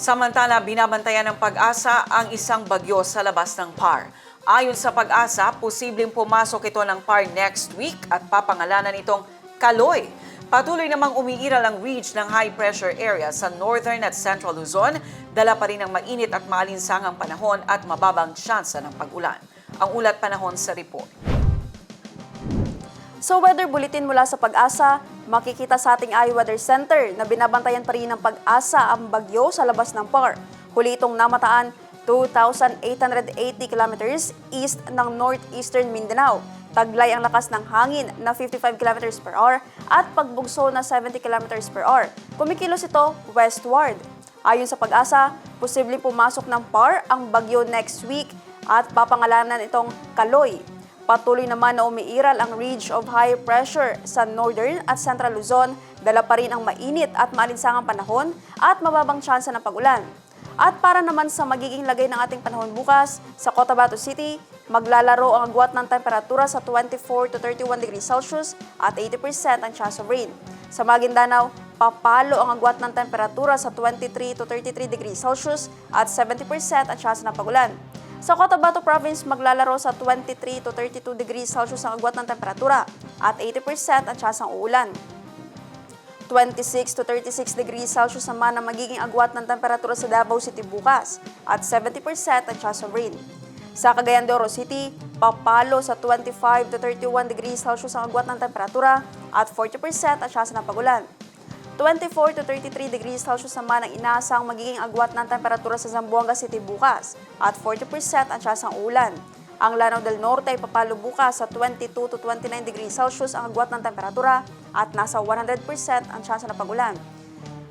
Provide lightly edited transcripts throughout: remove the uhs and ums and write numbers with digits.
Samantala, binabantayan ng Pag-asa ang isang bagyo sa labas ng PAR. Ayon sa Pag-asa, posibleng pumasok ito ng PAR next week at papangalanan itong Kaloy. Patuloy namang umiiral ang ridge ng high pressure area sa northern at central Luzon. Dala pa rin ng mainit at maalinsangang panahon at mababang tsansa ng pag-ulan. Ang ulat panahon sa report. Sa weather bulletin mula sa Pag-asa, makikita sa ating iWeather Center na binabantayan pa rin ng Pag-asa ang bagyo sa labas ng PAR. Huli itong namataan 2,880 kilometers east ng northeastern Mindanao. Taglay ang lakas ng hangin na 55 kilometers per hour at pagbugso na 70 kilometers per hour. Kumikilos ito westward. Ayon sa Pag-asa, posibleng pumasok ng PAR ang bagyo next week at papangalanan itong Kaloy. Patuloy naman na umiiral ang ridge of high pressure sa northern at central Luzon. Dala pa rin ang mainit at maalinsangang panahon at mababang tsansa ng pag-ulan. At para naman sa magiging lagay ng ating panahon bukas, sa Cotabato City, maglalaro ang agwat ng temperatura sa 24 to 31 degrees Celsius at 80% ang chance of rain. Sa Maguindanao, papalo ang agwat ng temperatura sa 23 to 33 degrees Celsius at 70% ang chance ng pag-ulan. Sa Cotabato Province, maglalaro sa 23 to 32 degrees Celsius ang agwat ng temperatura at 80% ang tsansa ng uulan. 26 to 36 degrees Celsius naman ang magiging agwat ng temperatura sa Davao City bukas at 70% ang tsansa ng rain. Sa Cagayan de Oro City, papalo sa 25 to 31 degrees Celsius ang agwat ng temperatura at 40% ang tsansa ng pag-ulan. 24 to 33 degrees Celsius naman ang inaasang magiging agwat ng temperatura sa Zamboanga City bukas at 40% ang tsansa ng ulan. Ang Lanao del Norte ay papalo bukas sa 22 to 29 degrees Celsius ang agwat ng temperatura at nasa 100% ang tsansa ng pag-ulan.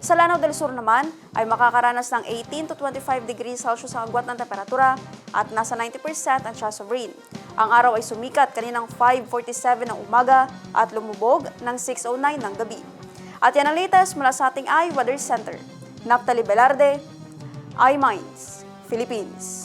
Sa Lanao del Sur naman ay makakaranas ng 18 to 25 degrees Celsius ang agwat ng temperatura at nasa 90% ang chance of rain. Ang araw ay sumikat kaninang 5:47 ng umaga at lumubog ng 6:09 ng gabi. At yan ang latest mula sa ating iWeather Center. Naphtali Velarde, iMinds, Philippines.